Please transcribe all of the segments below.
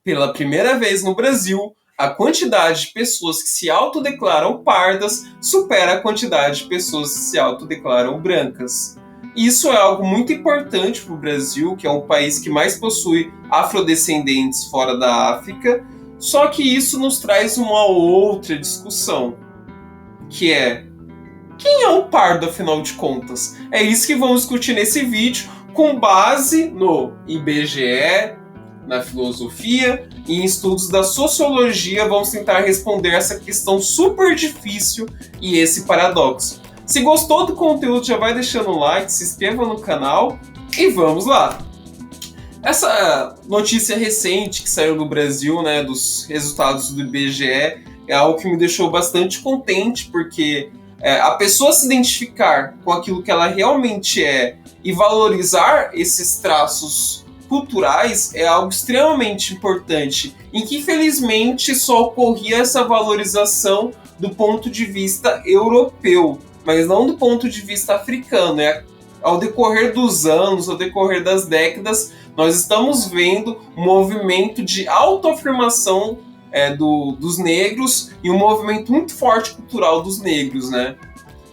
Pela primeira vez no Brasil, a quantidade de pessoas que se autodeclaram pardas supera a quantidade de pessoas que se autodeclaram brancas. Isso é algo muito importante para o Brasil, que é um país que mais possui afrodescendentes fora da África, só que isso nos traz uma outra discussão, que é: quem é o pardo, afinal de contas? É isso que vamos discutir nesse vídeo, com base no IBGE, na filosofia e em estudos da sociologia. Vamos tentar responder essa questão super difícil e esse paradoxo. Se gostou do conteúdo, já vai deixando um like, se inscreva no canal e vamos lá! Essa notícia recente que saiu no Brasil, né, dos resultados do IBGE, é algo que me deixou bastante contente, porque a pessoa se identificar com aquilo que ela realmente é e valorizar esses traços culturais é algo extremamente importante, em que infelizmente só ocorria essa valorização do ponto de vista europeu, mas não do ponto de vista africano. Ao decorrer dos anos, ao decorrer das décadas, nós estamos vendo um movimento de autoafirmação dos negros e um movimento muito forte cultural dos negros, né?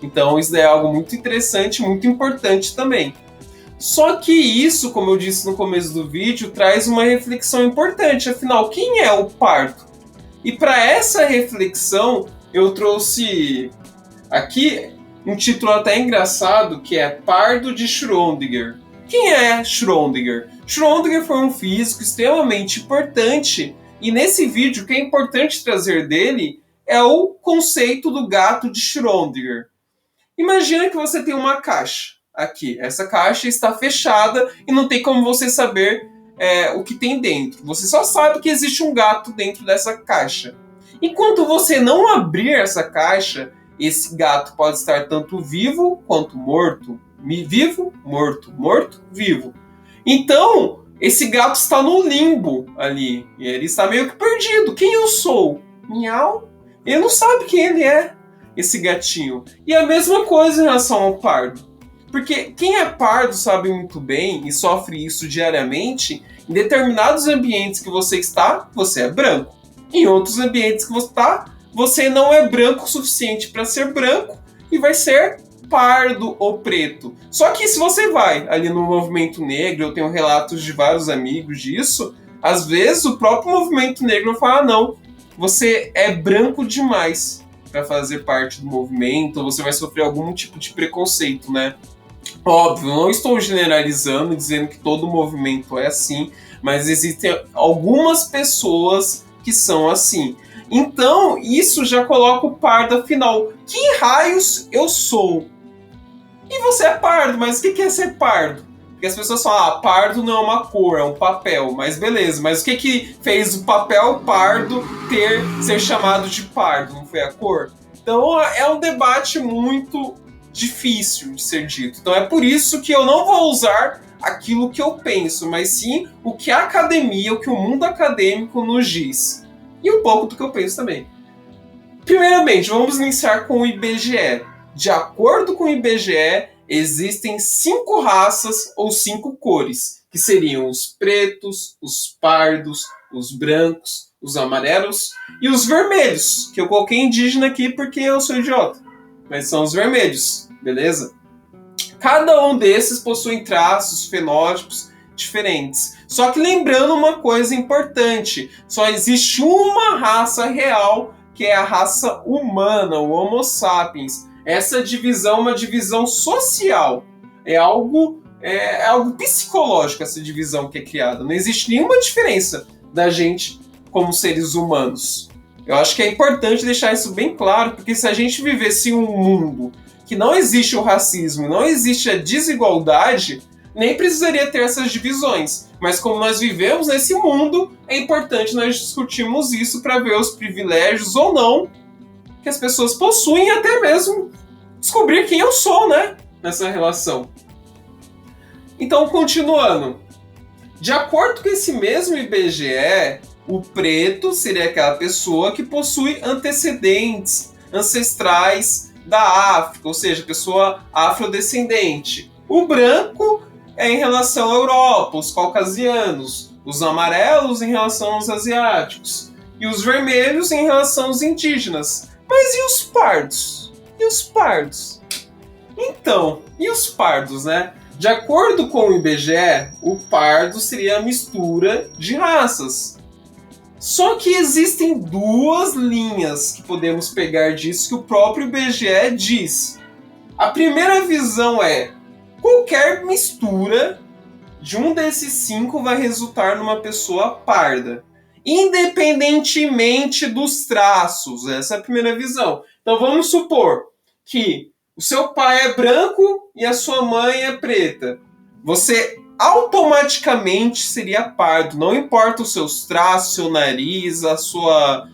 Então isso é algo muito interessante, muito importante também. Só que isso, como eu disse no começo do vídeo, traz uma reflexão importante. Afinal, quem é o pardo? E para essa reflexão, eu trouxe aqui um título até engraçado, que é Pardo de Schrödinger. Quem é Schrödinger? Schrödinger foi um físico extremamente importante, e nesse vídeo o que é importante trazer dele é o conceito do gato de Schrödinger. Imagina que você tem uma caixa aqui. Essa caixa está fechada e não tem como você saber o que tem dentro. Você só sabe que existe um gato dentro dessa caixa. Enquanto você não abrir essa caixa, esse gato pode estar tanto vivo quanto morto. Vivo, morto, morto, vivo. Então, esse gato está no limbo ali. E ele está meio que perdido. Quem eu sou? Miau? Ele não sabe quem ele é, esse gatinho. E a mesma coisa em relação ao pardo. Porque quem é pardo sabe muito bem e sofre isso diariamente. Em determinados ambientes que você está, você é branco. Em outros ambientes que você está, você não é branco o suficiente para ser branco e vai ser pardo ou preto. Só que se você vai ali no movimento negro, eu tenho relatos de vários amigos disso, às vezes o próprio movimento negro fala: não, você é branco demais para fazer parte do movimento, ou você vai sofrer algum tipo de preconceito, né? Óbvio, não estou generalizando, dizendo que todo movimento é assim, mas existem algumas pessoas que são assim. Então, isso já coloca o pardo, afinal, que raios eu sou? E você é pardo, mas o que é ser pardo? Porque as pessoas falam: pardo não é uma cor, é um papel. Mas beleza, mas o que fez o papel pardo ser chamado de pardo? Não foi a cor? Então é um debate muito difícil de ser dito. Então é por isso que eu não vou usar aquilo que eu penso, mas sim o que a academia, o que o mundo acadêmico nos diz. E um pouco do que eu penso também. Primeiramente, vamos iniciar com o IBGE. De acordo com o IBGE, existem 5 raças ou 5 cores, que seriam os pretos, os pardos, os brancos, os amarelos e os vermelhos, que eu coloquei indígena aqui porque eu sou idiota, mas são os vermelhos, beleza? Cada um desses possui traços fenótipos diferentes. Só que lembrando uma coisa importante, só existe uma raça real, que é a raça humana, o Homo sapiens. Essa divisão é uma divisão social, é algo psicológico, essa divisão que é criada. Não existe nenhuma diferença da gente como seres humanos. Eu acho que é importante deixar isso bem claro, porque se a gente vivesse em um mundo que não existe o racismo, não existe a desigualdade, nem precisaria ter essas divisões. Mas como nós vivemos nesse mundo, é importante nós discutirmos isso para ver os privilégios ou não que as pessoas possuem e até mesmo descobrir quem eu sou, né, nessa relação. Então, continuando. De acordo com esse mesmo IBGE, o preto seria aquela pessoa que possui antecedentes ancestrais da África, ou seja, pessoa afrodescendente. O branco é em relação à Europa, os caucasianos. os amarelos em relação aos asiáticos e os vermelhos em relação aos indígenas. Mas e os pardos? E os pardos? Então, e os pardos, né? De acordo com o IBGE, o pardo seria a mistura de raças. Só que existem duas linhas que podemos pegar disso que o próprio IBGE diz. A primeira visão é: qualquer mistura de um desses 5 vai resultar numa pessoa parda, independentemente dos traços. Essa é a primeira visão. Então vamos supor que o seu pai é branco e a sua mãe é preta. Você automaticamente seria pardo, não importa os seus traços, seu nariz, a sua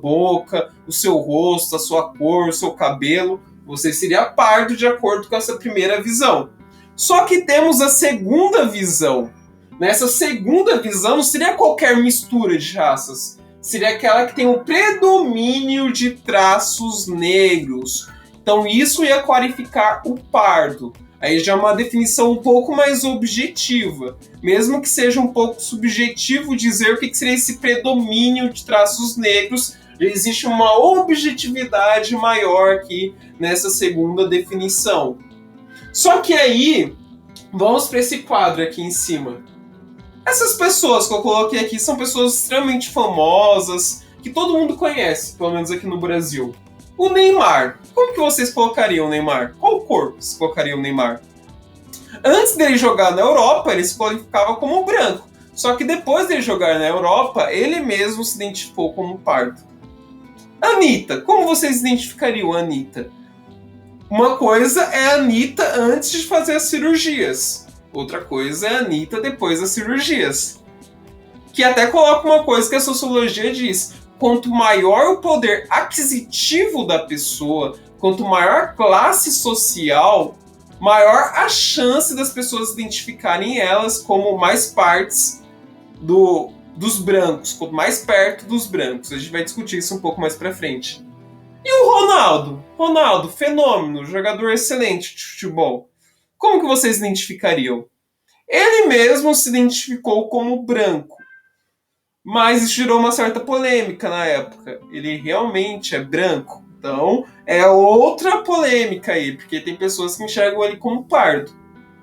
boca, o seu rosto, a sua cor, o seu cabelo. Você seria pardo de acordo com essa primeira visão. Só que temos a segunda visão. Nessa segunda visão não seria qualquer mistura de raças. Seria aquela que tem o predomínio de traços negros. Então isso ia qualificar o pardo. Aí já é uma definição um pouco mais objetiva. Mesmo que seja um pouco subjetivo dizer o que seria esse predomínio de traços negros, já existe uma objetividade maior aqui nessa segunda definição. Só que aí, vamos para esse quadro aqui em cima. Essas pessoas que eu coloquei aqui são pessoas extremamente famosas, que todo mundo conhece, pelo menos aqui no Brasil. O Neymar. Como que vocês colocariam o Neymar? Qual cor vocês colocariam o Neymar? Antes dele jogar na Europa, ele se qualificava como branco. Só que depois dele jogar na Europa, ele mesmo se identificou como pardo. Anitta. Como vocês identificariam a Anitta? Uma coisa é a Anitta antes de fazer as cirurgias. Outra coisa é a Anitta depois das cirurgias. Que até coloca uma coisa que a sociologia diz: quanto maior o poder aquisitivo da pessoa, quanto maior a classe social, maior a chance das pessoas identificarem elas como mais partes dos brancos, quanto mais perto dos brancos. A gente vai discutir isso um pouco mais pra frente. E o Ronaldo? Ronaldo, fenômeno, jogador excelente de futebol. Como que vocês identificariam? Ele mesmo se identificou como branco. Mas isso gerou uma certa polêmica na época. Ele realmente é branco. Então, é outra polêmica aí, porque tem pessoas que enxergam ele como pardo.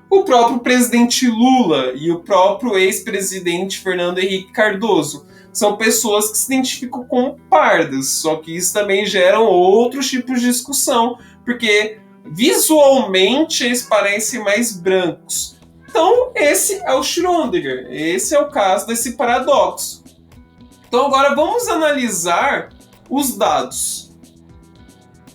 O próprio presidente Lula e o próprio ex-presidente Fernando Henrique Cardoso são pessoas que se identificam como pardas, só que isso também gera outros tipos de discussão, porque visualmente eles parecem mais brancos. Então, esse é o Schrödinger, esse é o caso desse paradoxo. Então agora vamos analisar os dados.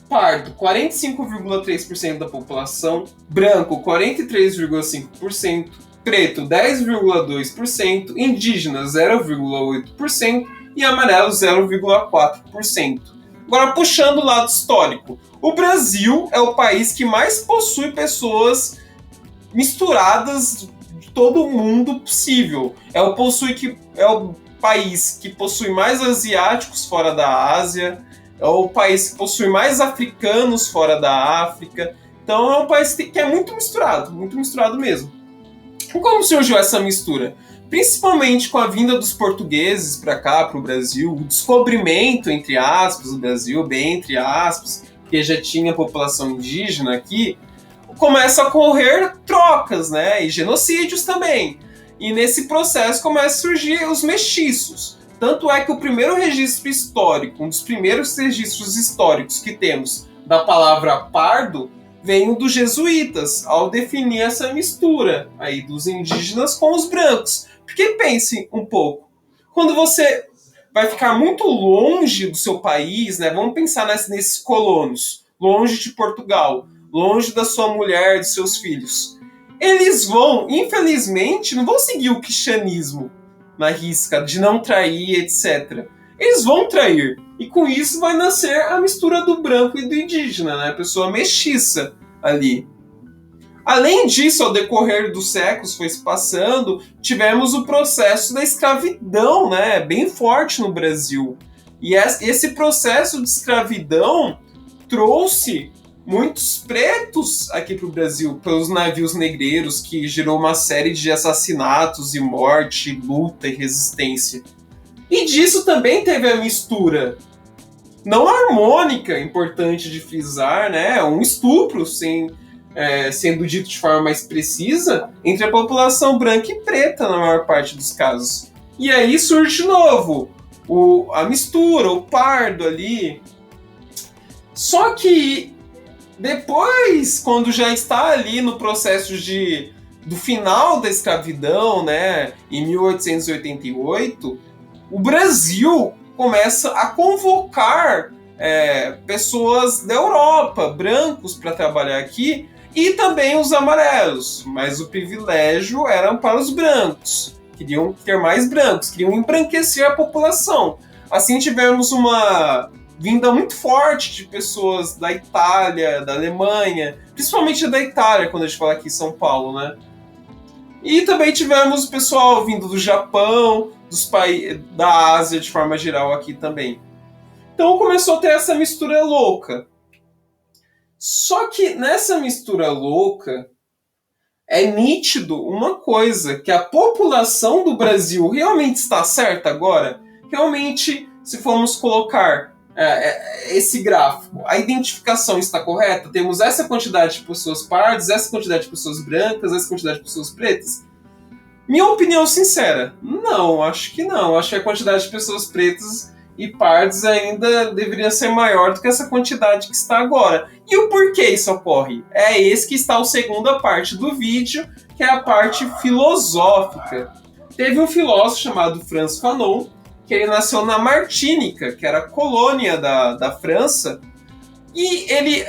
Pardo, 45,3% da população. Branco, 43,5%. Preto, 10,2%. Indígena, 0,8%. E amarelo, 0,4%. Agora puxando o lado histórico. O Brasil é o país que mais possui pessoas misturadas de todo o mundo possível. É o país que possui mais asiáticos fora da Ásia, é o país que possui mais africanos fora da África. Então é um país que é muito misturado mesmo. E como surgiu essa mistura? Principalmente com a vinda dos portugueses para cá, para o Brasil, o descobrimento, entre aspas, do Brasil, bem entre aspas, porque já tinha população indígena aqui, começa a ocorrer trocas, né? E genocídios também. E nesse processo começam a surgir os mestiços. Tanto é que o primeiro registro histórico, um dos primeiros registros históricos que temos da palavra pardo, vem dos jesuítas, ao definir essa mistura aí dos indígenas com os brancos. Porque pense um pouco, quando você vai ficar muito longe do seu país, né? Vamos pensar nesses colonos, longe de Portugal, longe da sua mulher, dos seus filhos. Eles vão, infelizmente, não vão seguir o cristianismo na risca, de não trair, etc. Eles vão trair. E com isso vai nascer a mistura do branco e do indígena, né? A pessoa mestiça ali. Além disso, ao decorrer dos séculos, foi se passando, tivemos o processo da escravidão, né? Bem forte no Brasil. E esse processo de escravidão trouxe muitos pretos aqui para o Brasil, pelos navios negreiros, que gerou uma série de assassinatos e morte, luta e resistência. E disso também teve a mistura não harmônica, importante de frisar, né? Um estupro, sendo dito de forma mais precisa, entre a população branca e preta, na maior parte dos casos. E aí surge de novo a mistura, o pardo ali. Só que depois, quando já está ali no processo do final da escravidão, né, em 1888, o Brasil começa a convocar pessoas da Europa, brancos, para trabalhar aqui, e também os amarelos, mas o privilégio era para os brancos. Queriam ter mais brancos, queriam embranquecer a população. Assim tivemos uma vinda muito forte de pessoas da Itália, da Alemanha, principalmente da Itália, quando a gente fala aqui em São Paulo, né? E também tivemos o pessoal vindo do Japão, dos países da Ásia de forma geral aqui também. Então começou a ter essa mistura louca. Só que nessa mistura louca é nítido uma coisa, que a população do Brasil realmente está certa agora? Realmente, se formos colocar esse gráfico, a identificação está correta? Temos essa quantidade de pessoas pardas, essa quantidade de pessoas brancas, essa quantidade de pessoas pretas? Minha opinião sincera, não, acho que não. Acho que a quantidade de pessoas pretas e pardas ainda deveria ser maior do que essa quantidade que está agora. E o porquê isso ocorre? É esse que está a segunda parte do vídeo, que é a parte filosófica. Teve um filósofo chamado Frantz Fanon, que ele nasceu na Martínica, que era a colônia da França, e ele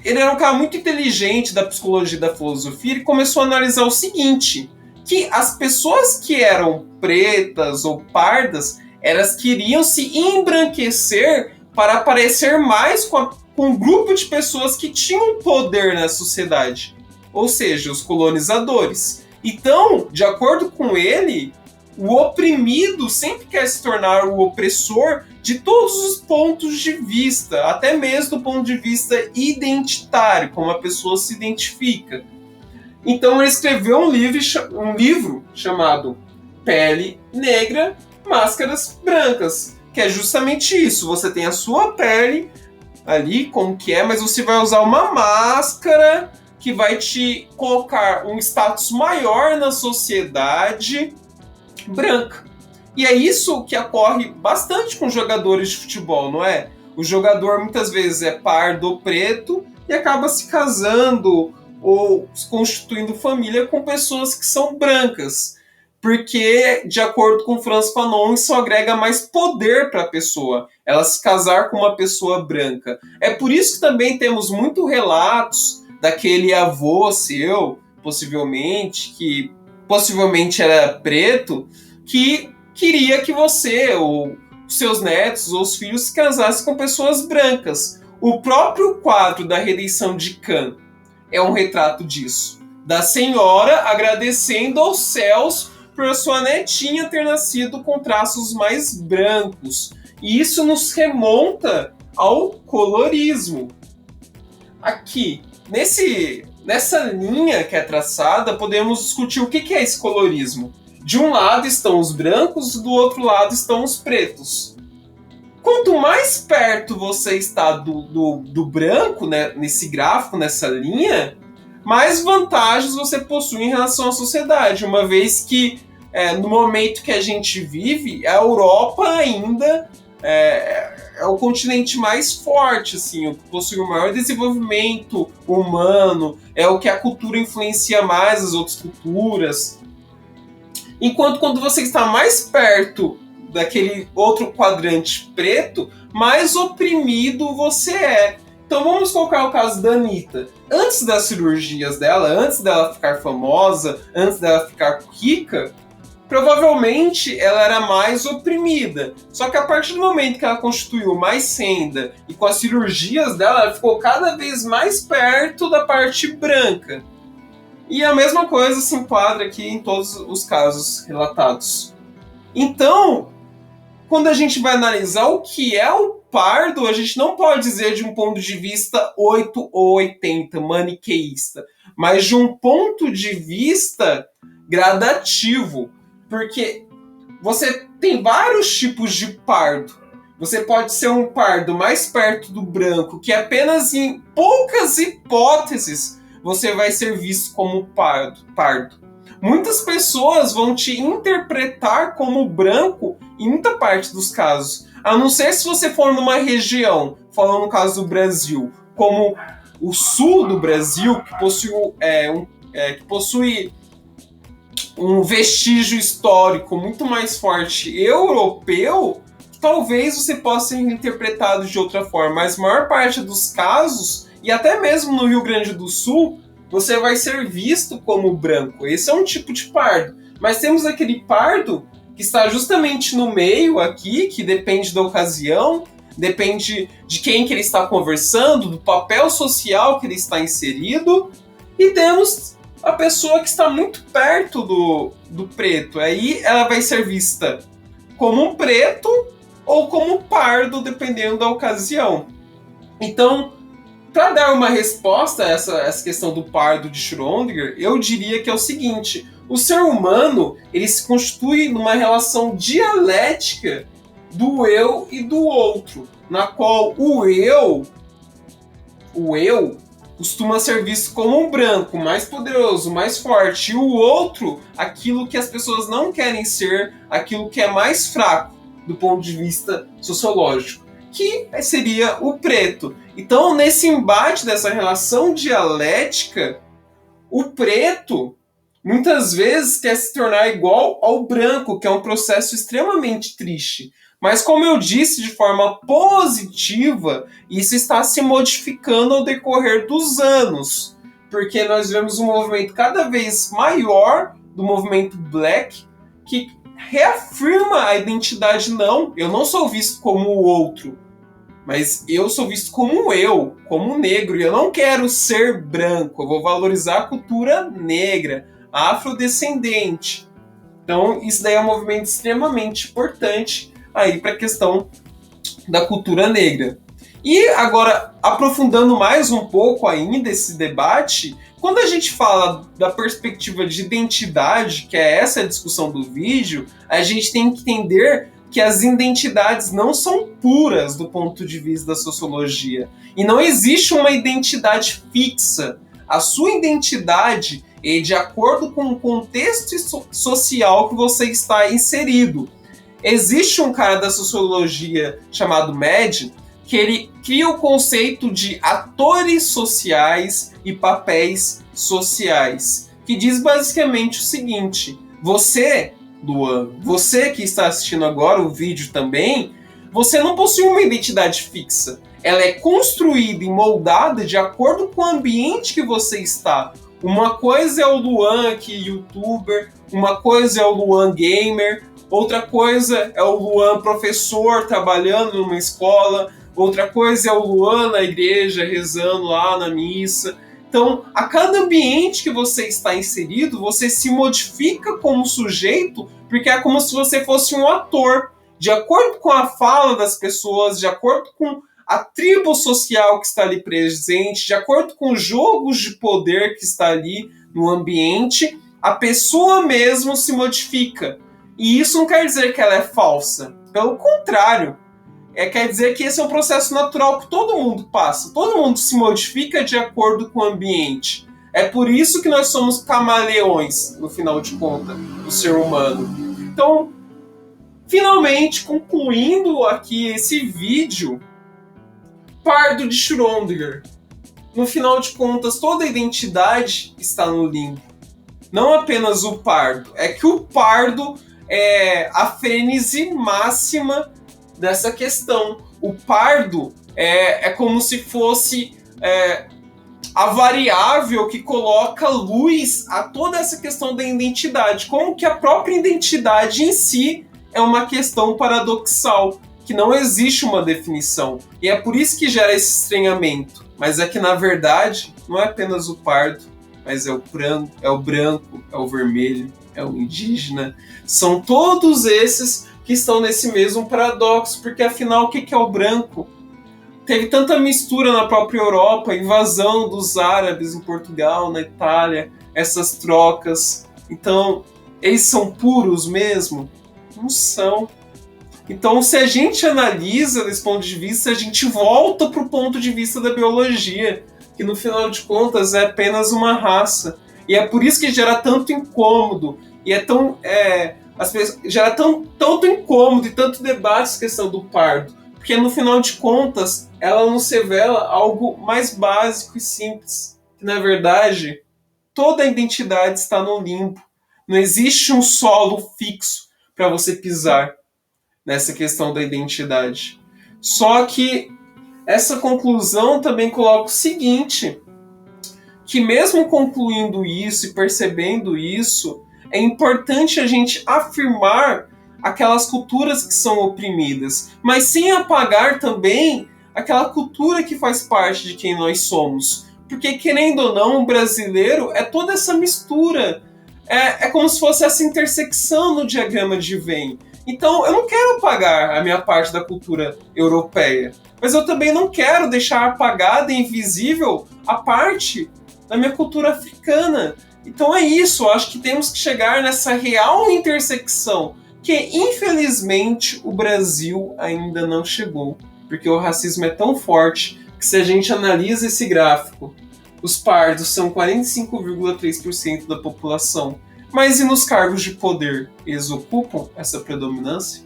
era um cara muito inteligente da psicologia e da filosofia, e começou a analisar o seguinte, que as pessoas que eram pretas ou pardas, elas queriam se embranquecer para parecer mais com um grupo de pessoas que tinham poder na sociedade, ou seja, os colonizadores. Então, de acordo com ele, o oprimido sempre quer se tornar o opressor de todos os pontos de vista, até mesmo do ponto de vista identitário, como a pessoa se identifica. Então ele escreveu um livro chamado Pele Negra, Máscaras Brancas, que é justamente isso. Você tem a sua pele ali, como que é, mas você vai usar uma máscara que vai te colocar um status maior na sociedade branca. E é isso que ocorre bastante com jogadores de futebol, não é? O jogador muitas vezes é pardo ou preto e acaba se casando ou constituindo família com pessoas que são brancas. Porque, de acordo com Frantz Fanon, isso agrega mais poder para a pessoa, ela se casar com uma pessoa branca. É por isso que também temos muitos relatos daquele avô seu, possivelmente, que possivelmente era preto, que queria que você, ou seus netos, ou os filhos, se casassem com pessoas brancas. O próprio quadro da Redenção de Cannes é um retrato disso. Da senhora agradecendo aos céus por sua netinha ter nascido com traços mais brancos. E isso nos remonta ao colorismo. Aqui, nessa linha que é traçada, podemos discutir o que é esse colorismo. De um lado estão os brancos, do outro lado estão os pretos. Quanto mais perto você está do branco, né, nesse gráfico, nessa linha, mais vantagens você possui em relação à sociedade, uma vez que no momento que a gente vive, a Europa ainda é o continente mais forte, assim, o que possui o maior desenvolvimento humano, é o que a cultura influencia mais as outras culturas. Enquanto quando você está mais perto daquele outro quadrante preto, mais oprimido você é. Então vamos colocar o caso da Anitta. Antes das cirurgias dela, antes dela ficar famosa, antes dela ficar rica, provavelmente ela era mais oprimida. Só que a partir do momento que ela constituiu mais renda e com as cirurgias dela, ela ficou cada vez mais perto da parte branca. E a mesma coisa se enquadra aqui em todos os casos relatados. Então, quando a gente vai analisar o que é o pardo a gente não pode dizer de um ponto de vista 8 ou 80, maniqueísta, mas de um ponto de vista gradativo, porque você tem vários tipos de pardo. Você pode ser um pardo mais perto do branco, que apenas em poucas hipóteses você vai ser visto como pardo. Muitas pessoas vão te interpretar como branco em muita parte dos casos. A não ser se você for numa região, falando no caso do Brasil, como o sul do Brasil, que possui um vestígio histórico muito mais forte europeu, talvez você possa ser interpretado de outra forma. Mas a maior parte dos casos, e até mesmo no Rio Grande do Sul, você vai ser visto como branco. Esse é um tipo de pardo. Mas temos aquele pardo que está justamente no meio aqui, que depende da ocasião, depende de quem que ele está conversando, do papel social que ele está inserido. E temos a pessoa que está muito perto do preto. Aí ela vai ser vista como um preto ou como um pardo, dependendo da ocasião. Então, para dar uma resposta a essa questão do pardo de Schrödinger, eu diria que é o seguinte: o ser humano ele se constitui numa relação dialética do eu e do outro, na qual o eu costuma ser visto como um branco, mais poderoso, mais forte, e o outro, aquilo que as pessoas não querem ser, aquilo que é mais fraco do ponto de vista sociológico, que seria o preto. Então, nesse embate dessa relação dialética, o preto muitas vezes quer se tornar igual ao branco, que é um processo extremamente triste. Mas, como eu disse, de forma positiva, isso está se modificando ao decorrer dos anos, porque nós vemos um movimento cada vez maior do movimento Black, que reafirma a identidade. Não, eu não sou visto como o outro, mas eu sou visto como eu, como negro, e eu não quero ser branco, eu vou valorizar a cultura negra, afrodescendente. Então, isso daí é um movimento extremamente importante aí para a questão da cultura negra. E agora, aprofundando mais um pouco ainda esse debate, quando a gente fala da perspectiva de identidade, que é essa a discussão do vídeo, a gente tem que entender que as identidades não são puras do ponto de vista da sociologia. E não existe uma identidade fixa. A sua identidade é de acordo com o contexto social que você está inserido. Existe um cara da sociologia chamado Madden, que ele cria o conceito de atores sociais e papéis sociais, que diz basicamente o seguinte: você, Luan, você que está assistindo agora o vídeo também, você não possui uma identidade fixa. Ela é construída e moldada de acordo com o ambiente que você está. Uma coisa é o Luan aqui, youtuber, uma coisa é o Luan gamer, outra coisa é o Luan professor trabalhando numa escola, outra coisa é o Luan na igreja rezando lá na missa. Então, a cada ambiente que você está inserido, você se modifica como sujeito, porque é como se você fosse um ator. De acordo com a fala das pessoas, de acordo com a tribo social que está ali presente, de acordo com os jogos de poder que está ali no ambiente, a pessoa mesmo se modifica. E isso não quer dizer que ela é falsa. Pelo contrário, quer dizer que esse é um processo natural que todo mundo passa. Todo mundo se modifica de acordo com o ambiente. É por isso que nós somos camaleões, no final de contas, do ser humano. Então, finalmente, concluindo aqui esse vídeo, pardo de Schrödinger. No final de contas, toda a identidade está no limbo. Não apenas o pardo. É que o pardo é a fênese máxima dessa questão. O pardo é como se fosse a variável que coloca luz a toda essa questão da identidade. Como que a própria identidade em si é uma questão paradoxal, que não existe uma definição. E é por isso que gera esse estranhamento. Mas é que, na verdade, não é apenas o pardo, mas é o branco, é o vermelho, é o indígena. São todos esses que estão nesse mesmo paradoxo, porque afinal, o que é o branco? Teve tanta mistura na própria Europa, invasão dos árabes em Portugal, na Itália, essas trocas. Então, eles são puros mesmo? Não são. Então, se a gente analisa desse ponto de vista, a gente volta para o ponto de vista da biologia, que no final de contas é apenas uma raça. E é por isso que gera tanto incômodo. E é tão. As pessoas, gera tanto incômodo e tanto debate essa questão do pardo. Porque no final de contas, ela nos revela algo mais básico e simples. Que na verdade, toda a identidade está no limbo. Não existe um solo fixo para você pisar nessa questão da identidade. Só que essa conclusão também coloca o seguinte, que mesmo concluindo isso e percebendo isso, é importante a gente afirmar aquelas culturas que são oprimidas, mas sem apagar também aquela cultura que faz parte de quem nós somos. Porque, querendo ou não, o brasileiro é toda essa mistura. É como se fosse essa intersecção no diagrama de Venn. Então, eu não quero apagar a minha parte da cultura europeia, mas eu também não quero deixar apagada e invisível a parte da minha cultura africana. Então é isso, eu acho que temos que chegar nessa real intersecção, que infelizmente o Brasil ainda não chegou, porque o racismo é tão forte que se a gente analisa esse gráfico, os pardos são 45,3% da população, mas e nos cargos de poder? Eles ocupam essa predominância?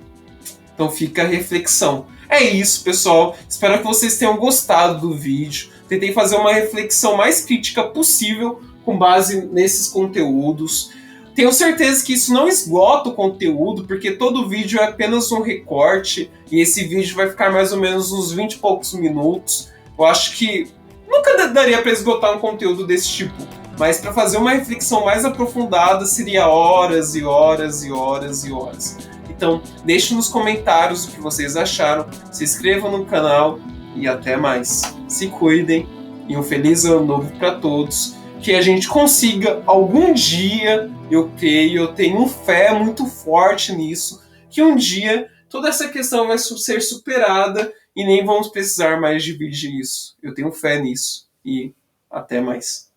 Então fica a reflexão. É isso, pessoal. Espero que vocês tenham gostado do vídeo. Tentei fazer uma reflexão mais crítica possível com base nesses conteúdos. Tenho certeza que isso não esgota o conteúdo, porque todo vídeo é apenas um recorte, e esse vídeo vai ficar mais ou menos uns 20 e poucos minutos. Eu acho que nunca daria para esgotar um conteúdo desse tipo, mas para fazer uma reflexão mais aprofundada seria horas e horas e horas e horas. Então, deixe nos comentários o que vocês acharam, se inscrevam no canal e até mais. Se cuidem e um feliz ano novo para todos. Que a gente consiga algum dia, eu tenho fé muito forte nisso, que um dia toda essa questão vai ser superada e nem vamos precisar mais dividir isso. Eu tenho fé nisso e até mais.